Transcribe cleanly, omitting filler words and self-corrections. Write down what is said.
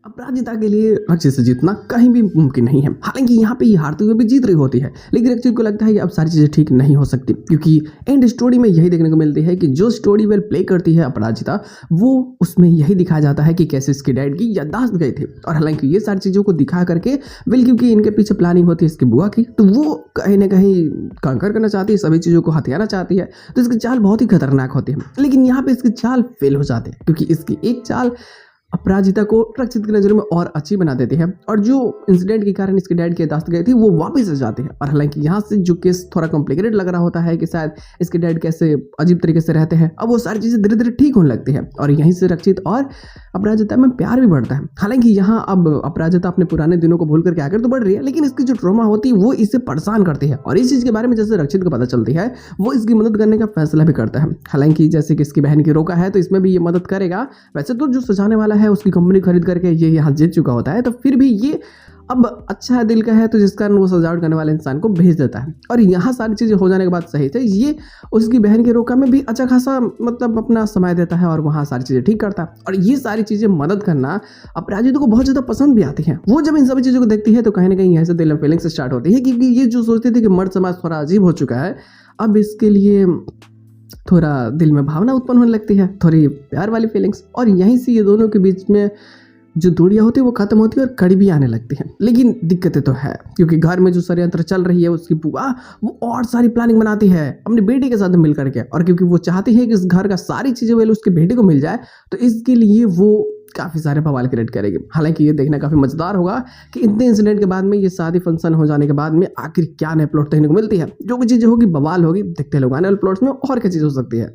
अपराजिता के लिए रक्षित से जीतना कहीं भी मुमकिन नहीं है। हालांकि यहाँ पे ये हारते हुए भी जीत रही होती है, लेकिन रक्षित को लगता है कि अब सारी चीज़ें ठीक नहीं हो सकती, क्योंकि एंड स्टोरी में यही देखने को मिलती है कि जो स्टोरी वेल प्ले करती है अपराजिता, वो उसमें यही दिखाया जाता है कि कैसे इसके डैड की याददाश्त गई थी। और हालांकि ये सारी चीज़ों को दिखा करके वेल, क्योंकि इनके पीछे प्लानिंग होती है इसकी बुआ की, तो वो कहीं ना कहीं कंकर करना चाहती है, सभी चीज़ों को हथियाना चाहती है, तो इसकी चाल बहुत ही खतरनाक होती है। लेकिन यहाँ पे इसकी चाल फेल हो जाती है, क्योंकि इसकी एक चाल अपराजिता को रक्षित की नज़रों में और अच्छी बना देती है, और जो इंसिडेंट के कारण इसके डैड की याददाश्त गई थी वो वापस आ जाती है। और हालांकि यहाँ से जो केस थोड़ा कॉम्प्लिकेटेड लग रहा होता है कि शायद इसके डैड कैसे अजीब तरीके से रहते हैं, अब वो सारी चीज़ें धीरे धीरे ठीक होने लगती है, और यहीं से रक्षित और अपराजिता में प्यार भी बढ़ता है। हालांकि यहाँ अब अपराजिता अपने पुराने दिनों को भूल करके आकर तो बढ़ रही है, लेकिन इसकी जो ट्रॉमा होती है वो इसे परेशान करती है, और इस चीज़ के बारे में जैसे रक्षित को पता चलती है वो इसकी मदद करने का फैसला भी करता है। हालांकि जैसे कि इसकी बहन की रोका है, तो इसमें भी ये मदद करेगा। वैसे तो जो सजाने वाला है उसकी कंपनी खरीद करके ये यहाँ जीत चुका होता है, तो फिर भी ये अब अच्छा दिल का है, तो जिस कारण वो सजावट करने वाले इंसान को भेज देता है। और यहाँ सारी चीज़ें हो जाने के बाद सही से ये उसकी बहन के रोका में भी अच्छा खासा मतलब अपना समय देता है, और वहाँ सारी चीज़ें ठीक करता है। और ये सारी चीज़ें मदद करना अपराजिता को बहुत ज़्यादा पसंद भी आती हैं। वो जब इन सभी चीज़ों को देखती है तो कहीं ना कहीं यहाँ से दिल में फीलिंग्स स्टार्ट होती है, क्योंकि ये जो सोचती थी कि मर्द समाज थोड़ा अजीब हो चुका है, अब इसके लिए थोड़ा दिल में भावना उत्पन्न होने लगती है, थोड़ी प्यार वाली फीलिंग्स, और यहीं से ये दोनों के बीच में जो दूरियां होती है वो खत्म होती है और करीबी आने लगती हैं। लेकिन दिक्कतें तो है, क्योंकि घर में जो षड्यंत्र चल रही है उसकी बुआ वो और सारी प्लानिंग बनाती है अपने बेटे के साथ मिल करके, और क्योंकि वो चाहती है कि इस घर का सारी चीज़ें वेल उसके बेटे को मिल जाए, तो इसके लिए वो काफ़ी सारे बवाल क्रिएट करेगी। हालांकि ये देखना काफ़ी मज़ेदार होगा कि इतने इंसिडेंट के बाद में, ये शादी फंक्शन हो जाने के बाद में आखिर क्या नए प्लॉट देखने को मिलती है। जो भी चीज़ें होगी बवाल होगी, देखते लोग आने वाले प्लॉट्स में और क्या चीज़ हो सकती है।